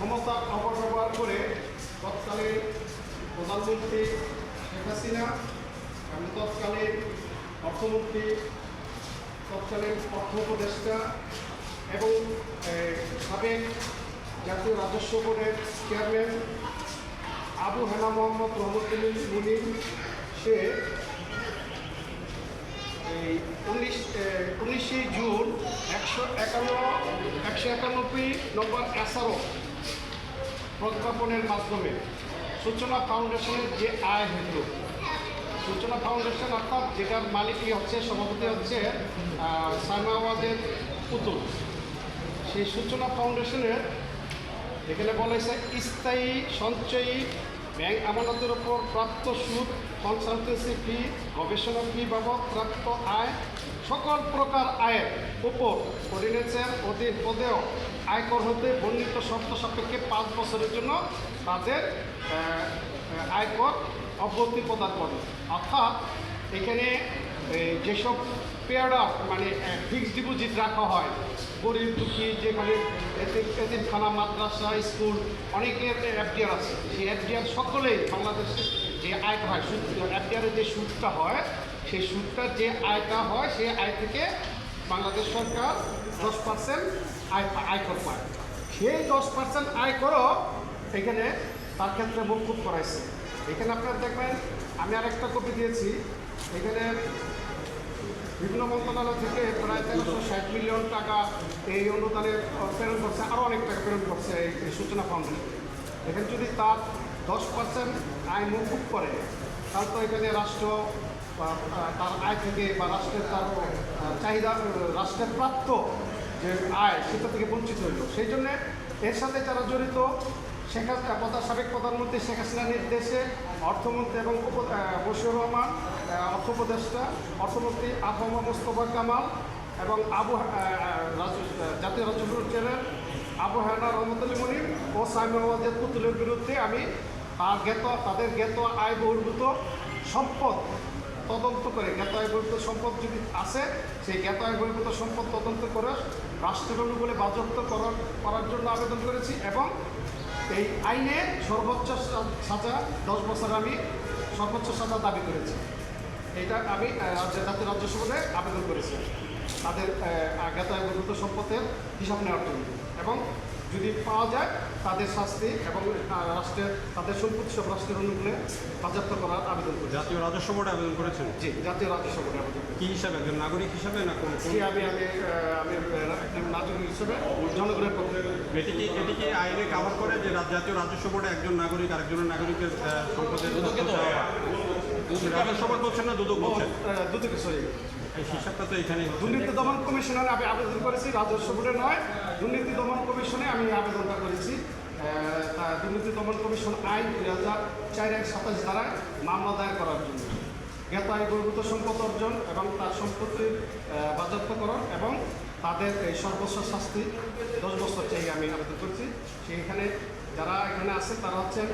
ক্ষমতা অপব্যবহার করে তৎকালীন প্রধানমন্ত্রী শেখ হাসিনা এবং তৎকালীন অর্থমন্ত্রী, তৎকালীন অর্থ উপদেষ্টা এবং সাবেক জাতীয় রাজস্ব বোর্ডের চেয়ারম্যান আবু হেনা মোহাম্মদ রহমতুল্লাহ মুনিম, সে এই 19শে জুন 191 নম্বর SRO প্রজ্ঞাপনের মাধ্যমে সূচনা ফাউন্ডেশনের যে আয় হতো, সূচনা ফাউন্ডেশন অর্থাৎ যেটার মালিকই হচ্ছে, সভাপতি হচ্ছে সাইমাওয়াজের পুতুল, সেই সূচনা ফাউন্ডেশনের এখানে বলা হয়েছে স্থায়ী সঞ্চয়ী ব্যাংক আমানতের উপর প্রাপ্ত সুদ, কনসালটেন্সি ফি, গবেষণা ফি বাবদ প্রাপ্ত আয়, সকল প্রকার আয়ের উপর অর্ডিন্যান্সের অধীন পদেও আয়কর হতে বর্ণিত শর্ত সাপেক্ষে 5 বছরের জন্য তাদের আয়কর অব্যাহতি প্রদান করে। অর্থাৎ এখানে যেসব পেয়ার মানে ফিক্সড ডিপোজিট রাখা হয়, গরিব দুঃখী যেখানে এতিমখানা, মাদ্রাসা, স্কুল, অনেকের এফডিআর আছে, সেই এফডিআর সকলেই বাংলাদেশে যে আয়টা হয়, সুদ এফডিআরের যে সুদটা হয়, সেই সুদটার যে আয়টা হয়, সেই আয় থেকে বাংলাদেশ সরকার 10% আয়কর পায়। সেই 10% আয়করও এখানে তার ক্ষেত্রে মওকুফ করাইছে। এখানে আপনারা দেখবেন, আমি আরেকটা কপি দিয়েছি, এখানে বিভিন্ন মন্ত্রণালয় থেকে প্রায় 1360 মিলিয়ন টাকা এই অনুদানে প্রেরণ করছে, আরও অনেক টাকা প্রেরণ করছে এই সূচনা ফাউন্ডেশন। এখানে যদি তার 10% আয় মওকুফ করে, তাহলে তো এখানে রাষ্ট্র তার আয় থেকে বা রাষ্ট্রের তার চাহিদা, রাষ্ট্রের প্রাপ্ত যে আয় সেটা থেকে বঞ্চিত হইল। সেই জন্যে এর সাথে যারা জড়িত, সাবেক প্রধানমন্ত্রী শেখ হাসিনার নির্দেশে অর্থমন্ত্রী এবং বশিউর রহমান, অর্থ উপদেষ্টা, অর্থমন্ত্রী আবহাওয়া মোস্তফা কামাল এবং জাতীয় রাজস্ব বোর্ড চেয়ারম্যান আবু হেনা রহমতুল্লাহ মুনিম ও সাইমাওয়াজের পুতুলের বিরুদ্ধে আমি তাদের জ্ঞাত আয় বহির্ভূত সম্পদ তদন্ত করে, জ্ঞাত আয় বহির্ভূত সম্পদ যদি আছে, সেই জ্ঞাত আয় বহির্ভূত সম্পদ তদন্ত করে রাষ্ট্রের অনুকূলে বাজেয়াপ্ত করার জন্য আবেদন করেছি এবং এই আইনে সর্বোচ্চ সাজা 10 বছর আমি সর্বোচ্চ সাজা দাবি করেছি। এটা আমি জাতীয় রাজস্ব বোর্ডে আবেদন করেছি তাদের জ্ঞাত আয় বহির্ভূত সম্পদের হিসাব নেওয়ার জন্য, এবং যদি পাওয়া যায় তাদের শাস্তি এবং রাষ্ট্রের তাদের সম্পত্তি সব রাষ্ট্রের অনুকূলে বাজেয়াপ্ত করার আবেদন করেছি। জাতীয় রাজস্ব বোর্ডে আবেদন করেছেন? জি, জাতীয় রাজস্ব বোর্ডে আবেদন করেছি। কী হিসাবে, একজন নাগরিক হিসাবে না কোন? আমি একজন নাগরিক হিসেবে জনগণের পক্ষে। এটি কি আইনে কাভার করে যে জাতীয় রাজস্ব বোর্ডে একজন নাগরিক আরেকজনের নাগরিকের সম্পদের রাজস্ব বোর্ড বলছেন না দুদক বলছেন? দুদকে, সরি, এই হিসাবটা তো এখানে দুর্নীতি দমন কমিশনে আমি আবেদন করেছি, রাজস্ব বোর্ডে নয়, দুর্নীতি দমন কমিশনে আমি আবেদনটা করেছি। দুর্নীতি দমন কমিশন আইন 2004-27 ধারায় মামলা দায়ের করার জন্য জ্ঞাত আয় বহির্ভূত সম্পদ অর্জন এবং তার সম্পত্তির বাজেয়াপ্তকরণ এবং তাদের এই সর্বোচ্চ শাস্তি 10 বছর চাই আমি আবেদন করছি। সেইখানে যারা এখানে আছে তারা হচ্ছেন